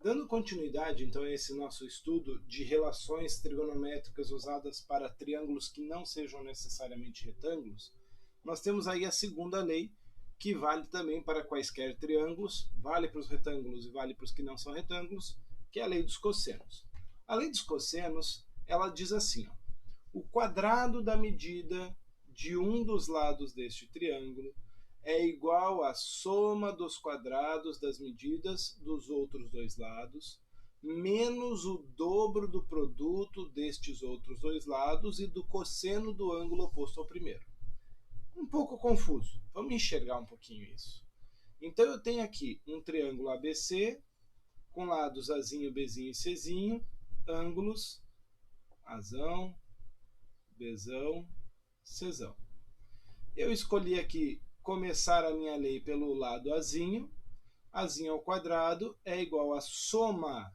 Dando continuidade, então, a esse nosso estudo de relações trigonométricas usadas para triângulos que não sejam necessariamente retângulos, nós temos aí a segunda lei, que vale também para quaisquer triângulos, vale para os retângulos e vale para os que não são retângulos, que é a lei dos cossenos. A lei dos cossenos, ela diz assim, ó, o quadrado da medida de um dos lados deste triângulo é igual à soma dos quadrados das medidas dos outros dois lados, menos o dobro do produto destes outros dois lados e do cosseno do ângulo oposto ao primeiro. Um pouco confuso, vamos enxergar um pouquinho isso. Então eu tenho aqui um triângulo ABC, com lados Azinho, Bzinho e Czinho, ângulos Azão, Bzão, Czão. Eu escolhi aqui começar a minha lei pelo lado Azinho. Azinho ao quadrado é igual à soma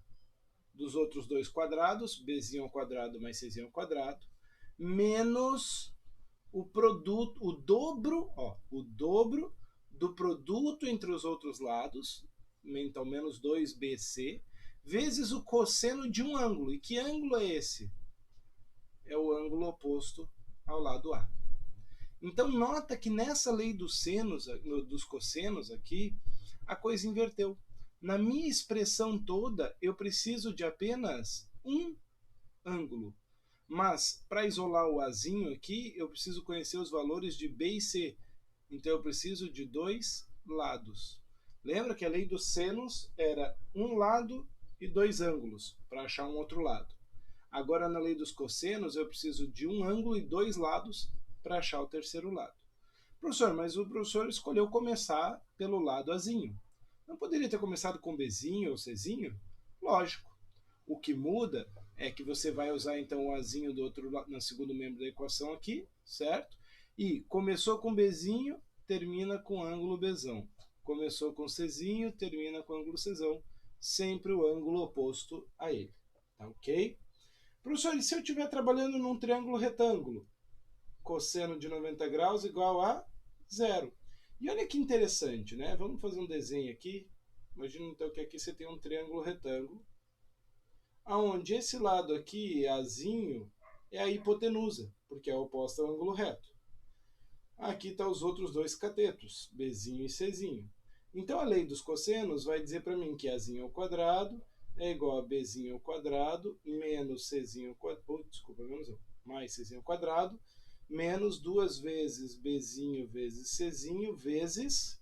dos outros dois quadrados, Bzinho ao quadrado mais Czinho ao quadrado, menos o produto, o dobro do produto entre os outros lados, então menos 2BC, vezes o cosseno de um ângulo. E que ângulo é esse? É o ângulo oposto ao lado A. Então nota que nessa lei dos senos, dos cossenos aqui, a coisa inverteu. Na minha expressão toda, eu preciso de apenas um ângulo. Mas para isolar o Azinho aqui, eu preciso conhecer os valores de B e C. Então eu preciso de dois lados. Lembra que a lei dos senos era um lado e dois ângulos para achar um outro lado. Agora na lei dos cossenos eu preciso de um ângulo e dois lados para achar o terceiro lado. Professor, mas o professor escolheu começar pelo lado Azinho. Não poderia ter começado com Bzinho ou Czinho? Lógico. O que muda é que você vai usar então o Azinho do outro no segundo membro da equação aqui, certo? E começou com Bzinho, termina com ângulo Bzão. Começou com Czinho, termina com ângulo Czão. Sempre o ângulo oposto a ele. Tá ok? Professor, e se eu estiver trabalhando num triângulo retângulo? Cosseno de 90 graus igual a zero. E olha que interessante, né? Vamos fazer um desenho aqui. Imagina então que aqui você tem um triângulo retângulo, onde esse lado aqui, Azinho, é a hipotenusa, porque é oposta ao ângulo reto. Aqui estão os outros dois catetos, Bzinho e Czinho. Então a lei dos cossenos vai dizer para mim que Azinho ao quadrado é igual a Bzinho ao quadrado menos Czinho ao quadrado, mais Czinho ao quadrado, menos 2 vezes Bzinho vezes Czinho vezes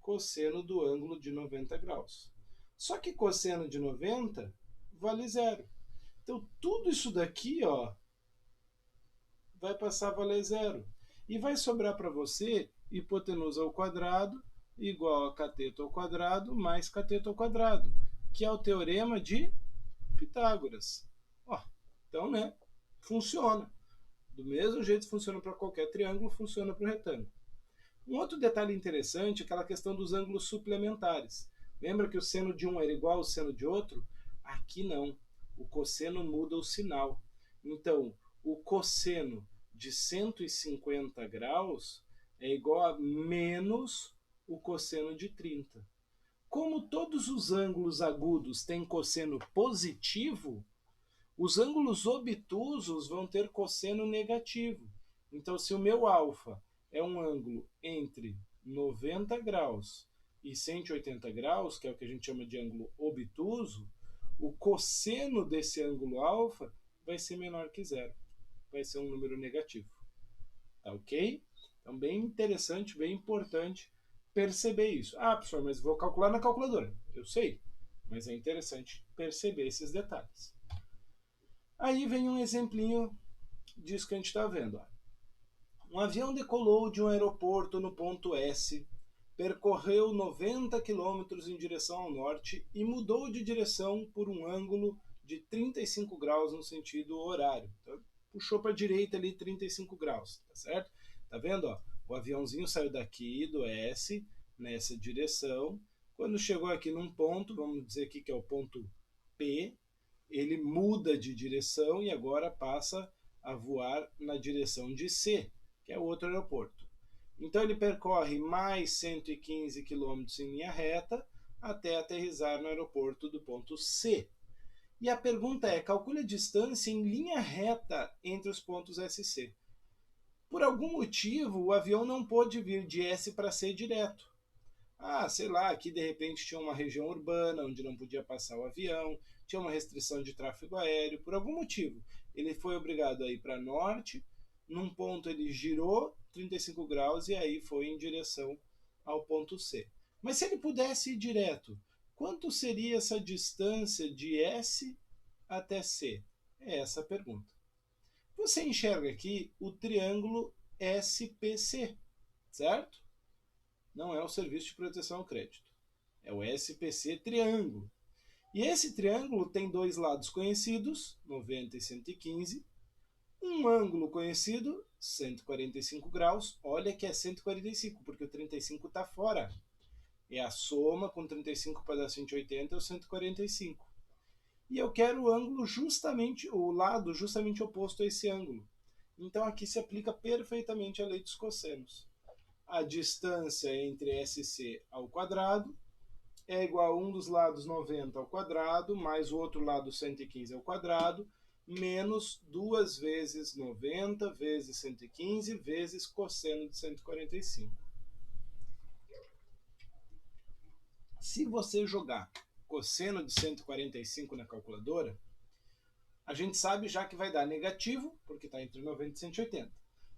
cosseno do ângulo de 90 graus. Só que cosseno de 90 vale zero. Então tudo isso daqui, ó, vai passar a valer zero. E vai sobrar para você hipotenusa ao quadrado igual a cateto ao quadrado mais cateto ao quadrado, que é o teorema de Pitágoras. Ó, então, né, funciona. Do mesmo jeito que funciona para qualquer triângulo, funciona para o retângulo. Um outro detalhe interessante é aquela questão dos ângulos suplementares. Lembra que o seno de um era igual ao seno de outro? Aqui não. O cosseno muda o sinal. Então, o cosseno de 150 graus é igual a menos o cosseno de 30. Como todos os ângulos agudos têm cosseno positivo, os ângulos obtusos vão ter cosseno negativo. Então, se o meu alfa é um ângulo entre 90 graus e 180 graus, que é o que a gente chama de ângulo obtuso, o cosseno desse ângulo alfa vai ser menor que zero. Vai ser um número negativo. Tá ok? Então, bem interessante, bem importante perceber isso. Ah, professor, mas vou calcular na calculadora. Eu sei, mas é interessante perceber esses detalhes. Aí vem um exemplinho disso que a gente está vendo. Ó. Um avião decolou de um aeroporto no ponto S, percorreu 90 km em direção ao norte e mudou de direção por um ângulo de 35 graus no sentido horário. Então, puxou para a direita ali 35 graus, tá certo? Tá vendo? Ó? O aviãozinho saiu daqui do S, nessa direção. Quando chegou aqui num ponto, vamos dizer aqui que é o ponto P, ele muda de direção e agora passa a voar na direção de C, que é o outro aeroporto. Então ele percorre mais 115 km em linha reta, até aterrissar no aeroporto do ponto C. E a pergunta é, calcule a distância em linha reta entre os pontos SC. Por algum motivo, o avião não pôde vir de S para C direto. Sei lá, aqui de repente tinha uma região urbana onde não podia passar o avião, tinha uma restrição de tráfego aéreo, por algum motivo. Ele foi obrigado a ir para norte, num ponto ele girou 35 graus e aí foi em direção ao ponto C. Mas se ele pudesse ir direto, quanto seria essa distância de S até C? É essa a pergunta. Você enxerga aqui o triângulo SPC, certo? Não é o Serviço de Proteção ao Crédito. É o SPC triângulo. E esse triângulo tem dois lados conhecidos, 90 e 115, um ângulo conhecido, 145 graus. Olha que é 145, porque o 35 está fora. É a soma com 35 para dar 180 é o 145. E eu quero o ângulo justamente, o lado justamente oposto a esse ângulo. Então aqui se aplica perfeitamente a lei dos cossenos. A distância entre SC ao quadrado é igual a um dos lados 90 ao quadrado, mais o outro lado 115 ao quadrado, menos 2 vezes 90 vezes 115 vezes cosseno de 145. Se você jogar cosseno de 145 na calculadora, a gente sabe já que vai dar negativo, porque está entre 90 e 180.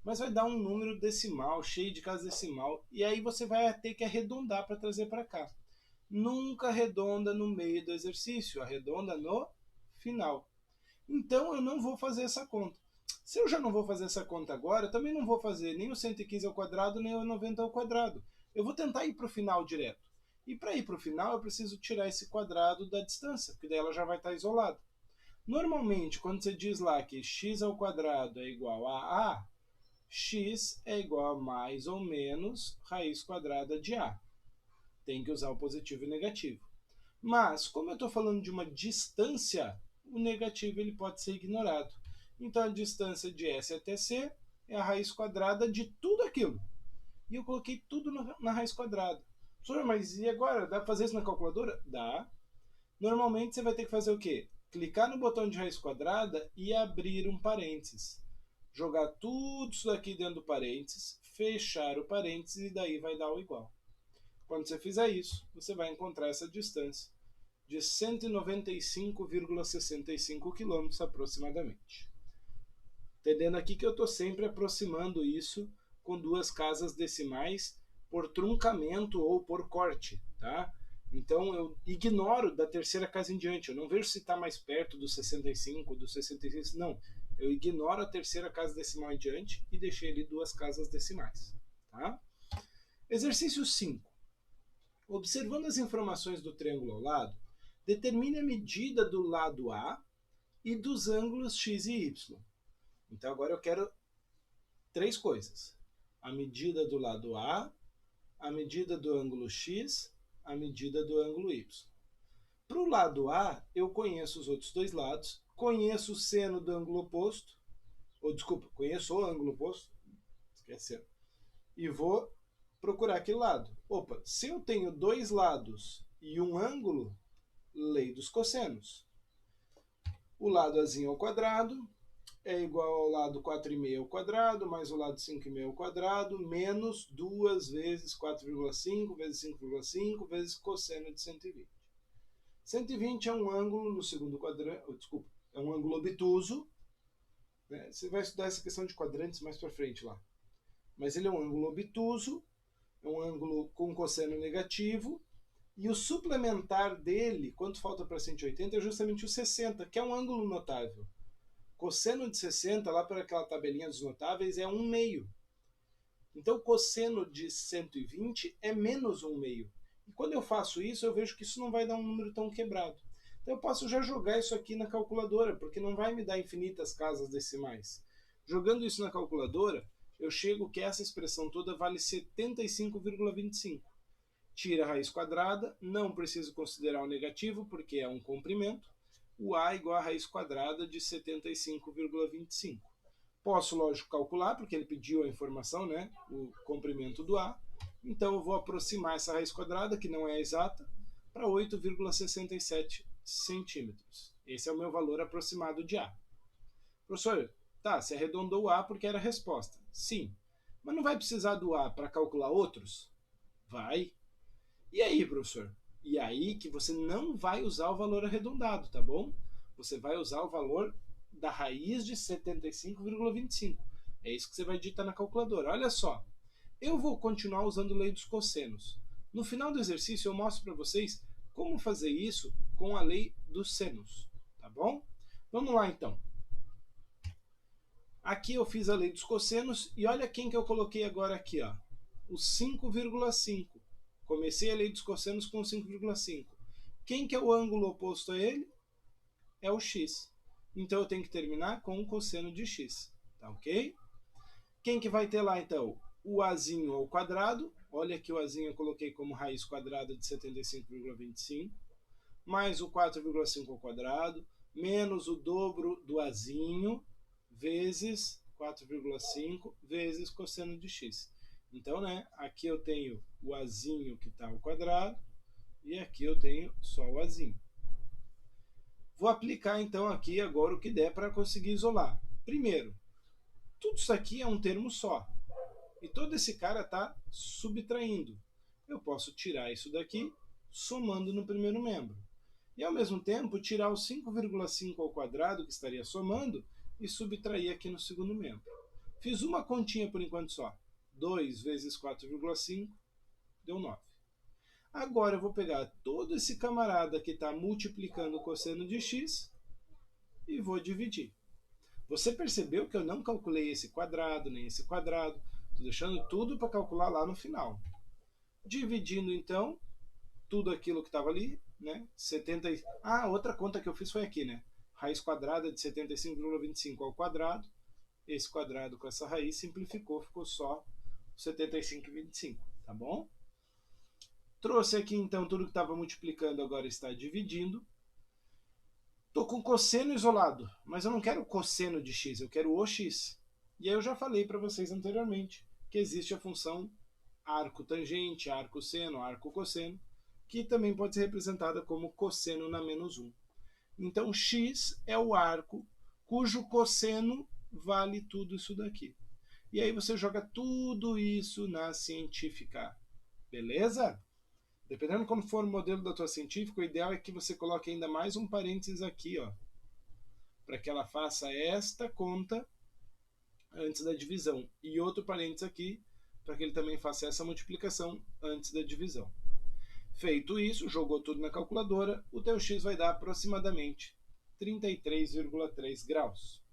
Mas vai dar um número decimal, cheio de casa decimal, e aí você vai ter que arredondar para trazer para cá. Nunca arredonda no meio do exercício, arredonda no final. Então eu não vou fazer essa conta. Se eu já não vou fazer essa conta agora, eu também não vou fazer nem o 115 ao quadrado, nem o 90 ao quadrado. Eu vou tentar ir para o final direto. E para ir para o final, eu preciso tirar esse quadrado da distância, porque daí ela já vai estar isolada. Normalmente, quando você diz lá que x ao quadrado é igual a a, x é igual a mais ou menos raiz quadrada de a. Tem que usar o positivo e o negativo. Mas, como eu estou falando de uma distância, o negativo ele pode ser ignorado. Então, a distância de S até C é a raiz quadrada de tudo aquilo. E eu coloquei tudo na raiz quadrada. Professor, mas e agora? Dá para fazer isso na calculadora? Dá. Normalmente, você vai ter que fazer o quê? Clicar no botão de raiz quadrada e abrir um parênteses. Jogar tudo isso daqui dentro do parênteses, fechar o parênteses e daí vai dar o igual. Quando você fizer isso, você vai encontrar essa distância de 195,65 km aproximadamente. Entendendo aqui que eu estou sempre aproximando isso com duas casas decimais por truncamento ou por corte, tá? Então eu ignoro da terceira casa em diante, eu não vejo se está mais perto do 65, do 66, não. Eu ignoro a terceira casa decimal em diante e deixei ali duas casas decimais, tá? Exercício 5. Observando as informações do triângulo ao lado, determine a medida do lado A e dos ângulos x e y. Então agora eu quero três coisas. A medida do lado A, a medida do ângulo x, a medida do ângulo y. Para o lado A, eu conheço os outros dois lados, conheço o seno do ângulo oposto, conheço o ângulo oposto, esquecendo, e vou procurar aquele lado. Opa, se eu tenho dois lados e um ângulo, lei dos cossenos. O lado Azinho ao quadrado é igual ao lado 4,5 ao quadrado, mais o lado 5,5 ao quadrado, menos 2 vezes 4,5 vezes 5,5 vezes cosseno de 120. 120 é um ângulo no segundo quadrante, é um ângulo obtuso. Né? Você vai estudar essa questão de quadrantes mais para frente lá. Mas ele é um ângulo obtuso, é um ângulo com cosseno negativo, e o suplementar dele, quanto falta para 180, é justamente o 60, que é um ângulo notável. Cosseno de 60, lá para aquela tabelinha dos notáveis, é 1/2. Então, cosseno de 120 é menos 1/2. E quando eu faço isso, eu vejo que isso não vai dar um número tão quebrado. Então, eu posso já jogar isso aqui na calculadora, porque não vai me dar infinitas casas decimais. Jogando isso na calculadora, eu chego que essa expressão toda vale 75,25. Tira a raiz quadrada, não preciso considerar o negativo, porque é um comprimento. O A é igual a raiz quadrada de 75,25. Posso, lógico, calcular, porque ele pediu a informação, né? O comprimento do A. Então eu vou aproximar essa raiz quadrada, que não é exata, para 8,67 centímetros. Esse é o meu valor aproximado de A. Professor, tá, você arredondou o A porque era a resposta. Sim, mas não vai precisar do A para calcular outros? Vai. E aí, professor? E aí que você não vai usar o valor arredondado, tá bom? Você vai usar o valor da raiz de 75,25. É isso que você vai digitar na calculadora. Olha só, eu vou continuar usando lei dos cossenos. No final do exercício eu mostro para vocês como fazer isso com a lei dos senos, tá bom? Vamos lá então. Aqui eu fiz a lei dos cossenos e olha quem que eu coloquei agora aqui, ó. O 5,5. Comecei a lei dos cossenos com 5,5. Quem que é o ângulo oposto a ele? É o x. Então eu tenho que terminar com o cosseno de x, tá ok? Quem que vai ter lá então? O azinho ao quadrado. Olha aqui o azinho eu coloquei como raiz quadrada de 75,25. Mais o 4,5 ao quadrado. Menos o dobro do azinho. Vezes 4,5 vezes cosseno de x. Então, né, aqui eu tenho o azinho que está ao quadrado e aqui eu tenho só o azinho. Vou aplicar então aqui agora o que der para conseguir isolar. Primeiro, tudo isso aqui é um termo só. E todo esse cara está subtraindo. Eu posso tirar isso daqui somando no primeiro membro. E ao mesmo tempo tirar o 5,5 ao quadrado que estaria somando e subtrair aqui no segundo membro. Fiz uma continha por enquanto só. 2 vezes 4,5 deu 9. Agora eu vou pegar todo esse camarada que está multiplicando o cosseno de x e vou dividir. Você percebeu que eu não calculei esse quadrado, nem esse quadrado. Estou deixando tudo para calcular lá no final. Dividindo então tudo aquilo que estava ali, né? 70. Ah, outra conta que eu fiz foi aqui, né? Raiz quadrada de 75,25 ao quadrado. Esse quadrado com essa raiz simplificou, ficou só 75,25, tá bom? Trouxe aqui então tudo que estava multiplicando, agora está dividindo. Estou com cosseno isolado, mas eu não quero cosseno de x, eu quero o x. E aí eu já falei para vocês anteriormente que existe a função arco tangente, arco seno, arco cosseno, que também pode ser representada como cosseno na menos 1. Então x é o arco cujo cosseno vale tudo isso daqui. E aí você joga tudo isso na científica. Beleza? Dependendo de como for o modelo da tua científica, o ideal é que você coloque ainda mais um parênteses aqui, ó, para que ela faça esta conta antes da divisão. E outro parênteses aqui, para que ele também faça essa multiplicação antes da divisão. Feito isso, jogou tudo na calculadora, o teu x vai dar aproximadamente 33,3 graus.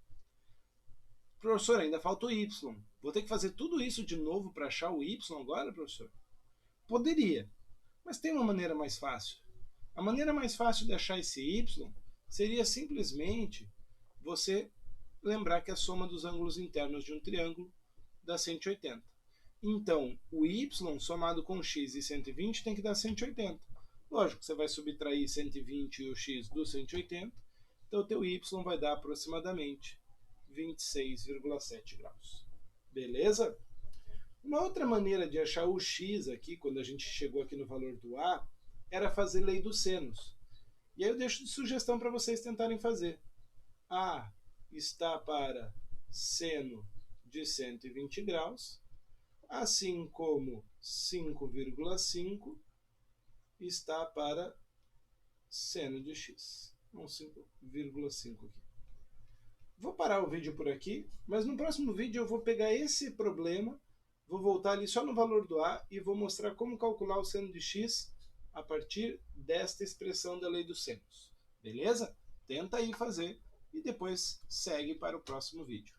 Professor, ainda falta o y. Vou ter que fazer tudo isso de novo para achar o y agora, professor? Poderia, mas tem uma maneira mais fácil. A maneira mais fácil de achar esse y seria simplesmente você lembrar que a soma dos ângulos internos de um triângulo dá 180. Então, o y somado com x e 120 tem que dar 180. Lógico, você vai subtrair 120 e o x do 180, então o teu y vai dar aproximadamente 26,7 graus. Beleza? Uma outra maneira de achar o x aqui, quando a gente chegou aqui no valor do A, era fazer lei dos senos. E aí eu deixo de sugestão para vocês tentarem fazer. A está para seno de 120 graus, assim como 5,5 está para seno de x. Então, 5,5 aqui. Vou parar o vídeo por aqui, mas no próximo vídeo eu vou pegar esse problema, vou voltar ali só no valor do A e vou mostrar como calcular o seno de x a partir desta expressão da lei dos senos. Beleza? Tenta aí fazer e depois segue para o próximo vídeo.